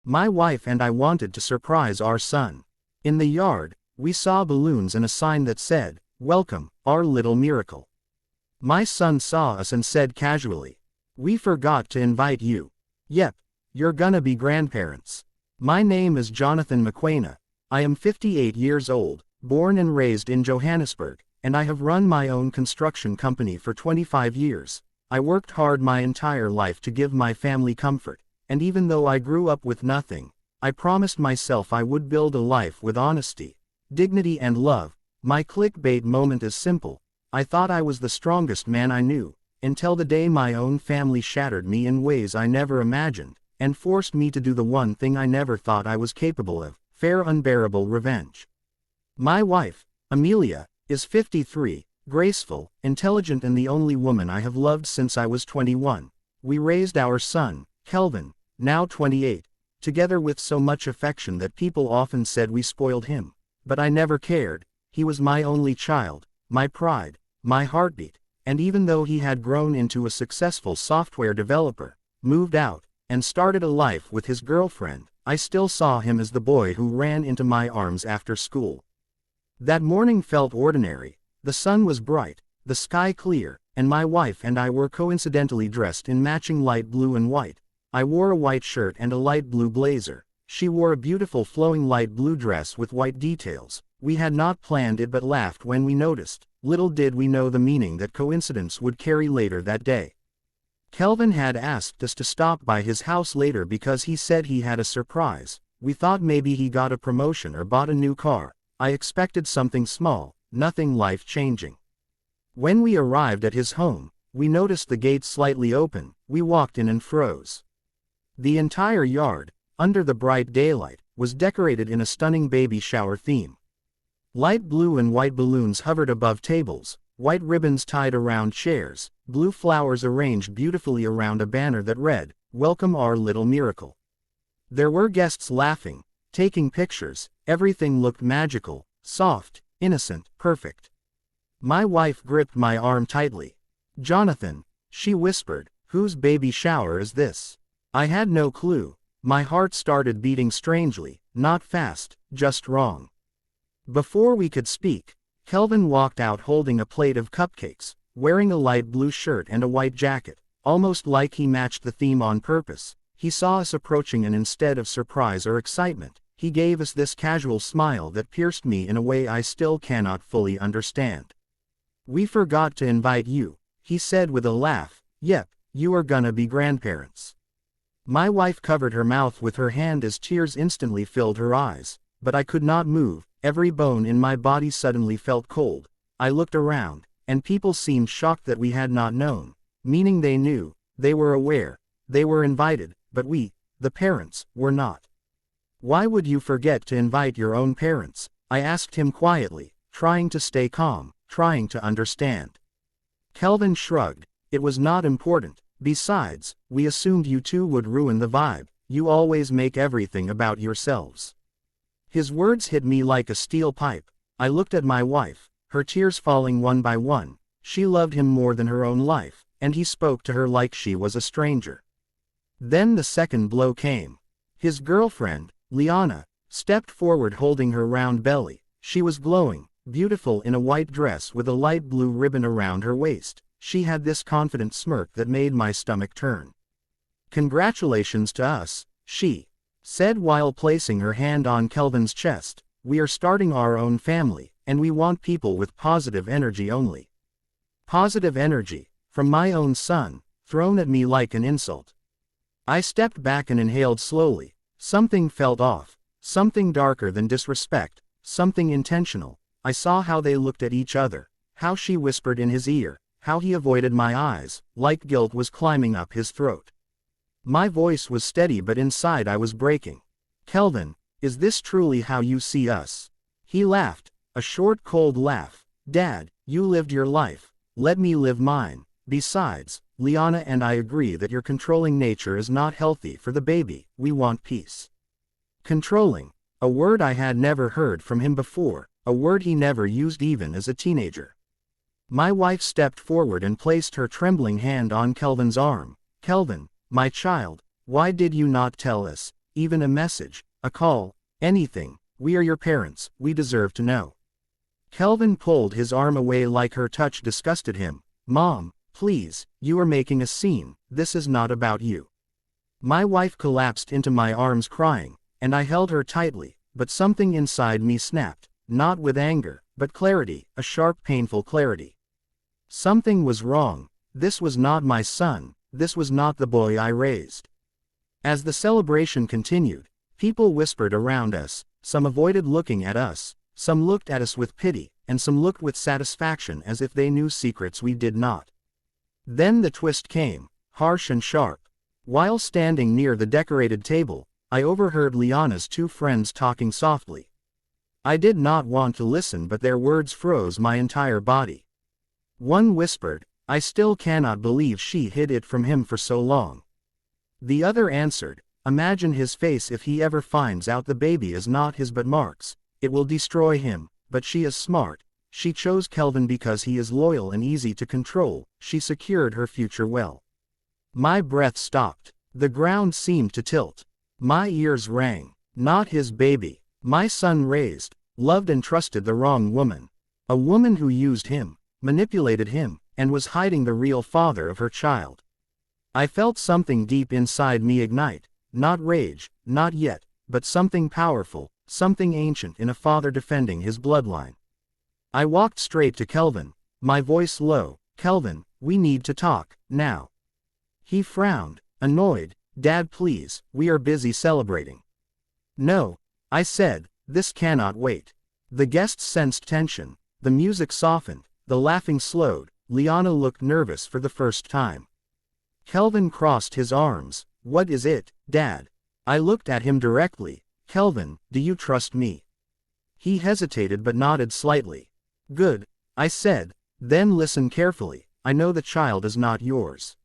My wife and I wanted to surprise our son. In the yard, we saw balloons and a sign that said, "Welcome, our little miracle." My son saw us and said casually, "We forgot to invite you." "Yep, you're gonna be grandparents." My name is Jonathan McQuena. I am 58 years old, born and raised in Johannesburg, and I have run my own construction company for 25 years. I worked hard my entire life to give my family comfort, and even though I grew up with nothing, I promised myself I would build a life with honesty, dignity and love. My clickbait moment is simple. I thought I was the strongest man I knew, until the day my own family shattered me in ways I never imagined, and forced me to do the one thing I never thought I was capable of: fair unbearable revenge. My wife, Amelia, is 53, graceful, intelligent and the only woman I have loved since I was 21. We raised our son, Kelvin, now 28, together with so much affection that people often said we spoiled him. But I never cared. He was my only child, my pride, my heartbeat, and even though he had grown into a successful software developer, moved out, and started a life with his girlfriend, I still saw him as the boy who ran into my arms after school. That morning felt ordinary. The sun was bright, the sky clear, and my wife and I were coincidentally dressed in matching light blue and white. I wore a white shirt and a light blue blazer. She wore a beautiful flowing light blue dress with white details. We had not planned it but laughed when we noticed. Little did we know the meaning that coincidence would carry later that day. Kelvin had asked us to stop by his house later because he said he had a surprise. We thought maybe he got a promotion or bought a new car. I expected something small, nothing life-changing. When we arrived at his home, we noticed the gate slightly open. We walked in and froze. The entire yard, under the bright daylight, was decorated in a stunning baby shower theme. Light blue and white balloons hovered above tables, white ribbons tied around chairs, blue flowers arranged beautifully around a banner that read, "Welcome our little miracle." There were guests laughing, taking pictures. Everything looked magical, soft, innocent, perfect. My wife gripped my arm tightly. "Jonathan," she whispered, "whose baby shower is this?" I had no clue. My heart started beating strangely, not fast, just wrong. Before we could speak, Kelvin walked out holding a plate of cupcakes, wearing a light blue shirt and a white jacket, almost like he matched the theme on purpose. He saw us approaching and instead of surprise or excitement, he gave us this casual smile that pierced me in a way I still cannot fully understand. "We forgot to invite you," he said with a laugh. "Yep, you are gonna be grandparents." My wife covered her mouth with her hand as tears instantly filled her eyes, but I could not move. Every bone in my body suddenly felt cold. I looked around, and people seemed shocked that we had not known, meaning they knew, they were aware, they were invited, but we, the parents, were not. "Why would you forget to invite your own parents?" I asked him quietly, trying to stay calm, trying to understand. Kelvin shrugged. "It was not important. Besides, we assumed you two would ruin the vibe. You always make everything about yourselves." His words hit me like a steel pipe. I looked at my wife, her tears falling one by one. She loved him more than her own life, and he spoke to her like she was a stranger. Then the second blow came. His girlfriend, Liana, stepped forward holding her round belly. She was glowing, beautiful in a white dress with a light blue ribbon around her waist. She had this confident smirk that made my stomach turn. "Congratulations to us," she said while placing her hand on Kelvin's chest. "We are starting our own family, and we want people with positive energy only." Positive energy, from my own son, thrown at me like an insult. I stepped back and inhaled slowly. Something felt off, something darker than disrespect, something intentional. I saw how they looked at each other, how she whispered in his ear, how he avoided my eyes, like guilt was climbing up his throat. My voice was steady but inside I was breaking. "Kelvin, is this truly how you see us?" He laughed, a short cold laugh. "Dad, you lived your life. Let me live mine. Besides, Liana and I agree that your controlling nature is not healthy for the baby. We want peace." Controlling, a word I had never heard from him before, a word he never used even as a teenager. My wife stepped forward and placed her trembling hand on Kelvin's arm. "Kelvin, my child, why did you not tell us, even a message, a call, anything. We are your parents, we deserve to know. Kelvin pulled his arm away like her touch disgusted him. Mom, please, you are making a scene, this is not about you. My wife collapsed into my arms crying, and I held her tightly, but something inside me snapped, not with anger, but clarity, a sharp painful clarity. Something was wrong. This was not my son, this was not the boy I raised. As the celebration continued, people whispered around us, some avoided looking at us, some looked at us with pity, and some looked with satisfaction as if they knew secrets we did not. Then the twist came, harsh and sharp. While standing near the decorated table, I overheard Liana's two friends talking softly. I did not want to listen, but their words froze my entire body. One whispered, I still cannot believe she hid it from him for so long. The other answered, imagine his face if he ever finds out the baby is not his but Mark's. It will destroy him, but she is smart. She chose Kelvin because he is loyal and easy to control. She secured her future well. My breath stopped. The ground seemed to tilt. My ears rang. Not his baby. My son raised, loved and trusted the wrong woman. A woman who used him, manipulated him, and was hiding the real father of her child. I felt something deep inside me ignite, not rage, not yet, but something powerful, something ancient in a father defending his bloodline. I walked straight to Kelvin, my voice low. Kelvin, we need to talk, now. He frowned, annoyed. Dad, please, we are busy celebrating. No, I said, this cannot wait. The guests sensed tension, the music softened, the laughing slowed. Liana looked nervous for the first time. Kelvin crossed his arms. What is it, Dad? I looked at him directly. Kelvin, do you trust me? He hesitated but nodded slightly. Good, I said. Then listen carefully. I know the child is not yours.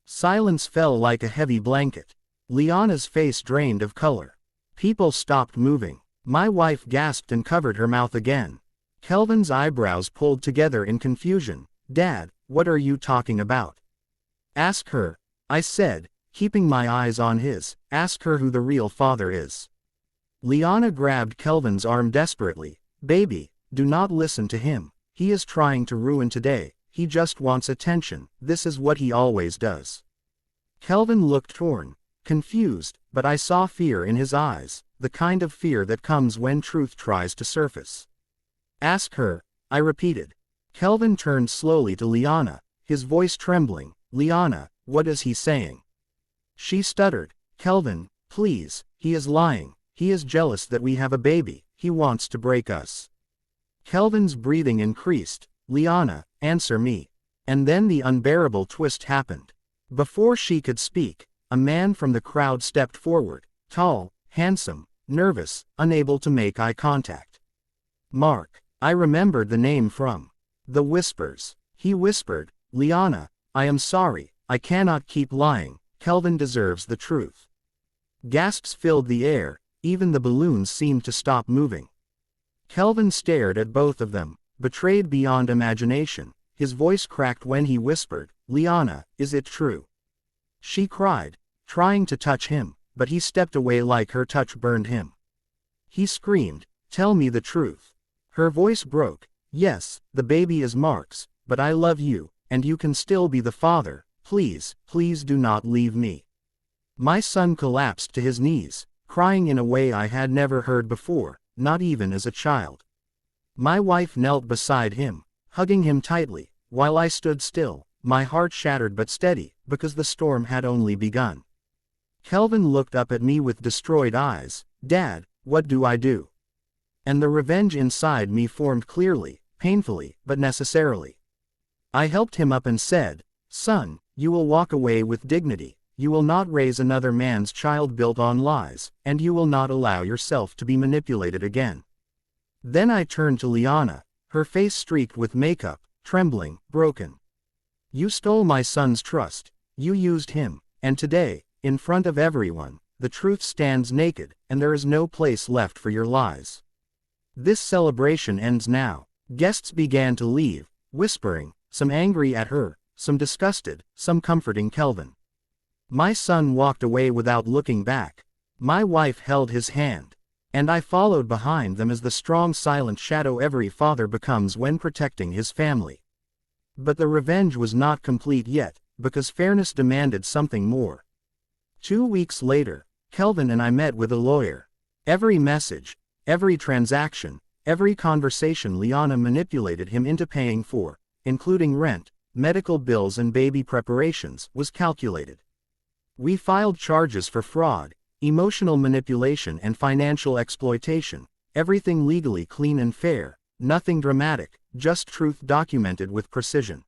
Silence fell like a heavy blanket. Liana's face drained of color. People stopped moving. My wife gasped and covered her mouth again. Kelvin's eyebrows pulled together in confusion. Dad, what are you talking about? Ask her, I said, keeping my eyes on his. Ask her who the real father is. Liana grabbed Kelvin's arm desperately. Baby, do not listen to him. He is trying to ruin today. He just wants attention. This is what he always does. Kelvin looked torn, confused, but I saw fear in his eyes, the kind of fear that comes when truth tries to surface. Ask her, I repeated. Kelvin turned slowly to Liana, his voice trembling. Liana, what is he saying? She stuttered. Kelvin, please, he is lying. He is jealous that we have a baby. He wants to break us. Kelvin's breathing increased. Liana, answer me. And then the unbearable twist happened. Before she could speak, a man from the crowd stepped forward, tall, handsome, nervous, unable to make eye contact. Mark. I remembered the name from the whispers. He whispered, Liana, I am sorry, I cannot keep lying. Kelvin deserves the truth. Gasps filled the air, even the balloons seemed to stop moving. Kelvin stared at both of them, betrayed beyond imagination. His voice cracked when he whispered, Liana, is it true? She cried, trying to touch him, but he stepped away like her touch burned him. He screamed, tell me the truth. Her voice broke. Yes, the baby is Mark's, but I love you, and you can still be the father. Please, please do not leave me. My son collapsed to his knees, crying in a way I had never heard before, not even as a child. My wife knelt beside him, hugging him tightly, while I stood still, my heart shattered but steady, because the storm had only begun. Kelvin looked up at me with destroyed eyes. Dad, what do I do? And the revenge inside me formed clearly, painfully, but necessarily. I helped him up and said, Son, you will walk away with dignity, you will not raise another man's child built on lies, and you will not allow yourself to be manipulated again. Then I turned to Liana, her face streaked with makeup, trembling, broken. You stole my son's trust, you used him, and today, in front of everyone, the truth stands naked, and there is no place left for your lies. This celebration ends now. Guests began to leave, whispering, some angry at her, some disgusted, some comforting Kelvin. My son walked away without looking back. My wife held his hand. And I followed behind them as the strong silent shadow every father becomes when protecting his family. But the revenge was not complete yet, because fairness demanded something more. 2 weeks later, Kelvin and I met with a lawyer. Every message, every transaction, every conversation Liana manipulated him into paying for, including rent, medical bills and baby preparations, was calculated. We filed charges for fraud, emotional manipulation and financial exploitation, everything legally clean and fair, nothing dramatic, just truth documented with precision.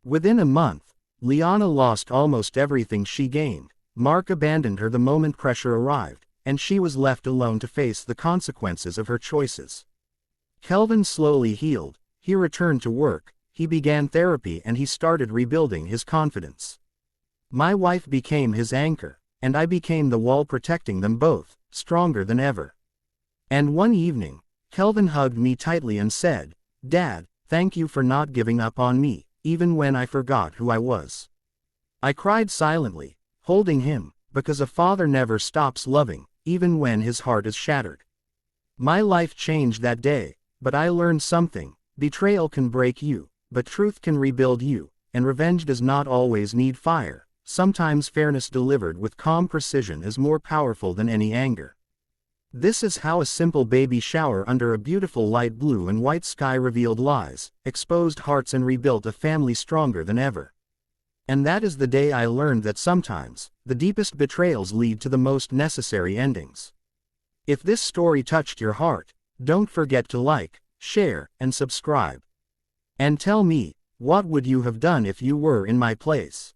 Within a month, Liana lost almost everything she gained. Mark abandoned her the moment pressure arrived, and she was left alone to face the consequences of her choices. Kelvin slowly healed, he returned to work, he began therapy and he started rebuilding his confidence. My wife became his anchor, and I became the wall protecting them both, stronger than ever. And one evening, Kelvin hugged me tightly and said, "Dad, thank you for not giving up on me, even when I forgot who I was." I cried silently, holding him, because a father never stops loving, even when his heart is shattered. My life changed that day, but I learned something: betrayal can break you, but truth can rebuild you, and revenge does not always need fire. Sometimes fairness delivered with calm precision is more powerful than any anger. This is how a simple baby shower under a beautiful light blue and white sky revealed lies, exposed hearts and rebuilt a family stronger than ever. And that is the day I learned that sometimes, the deepest betrayals lead to the most necessary endings. If this story touched your heart, don't forget to like, share, and subscribe. And tell me, what would you have done if you were in my place?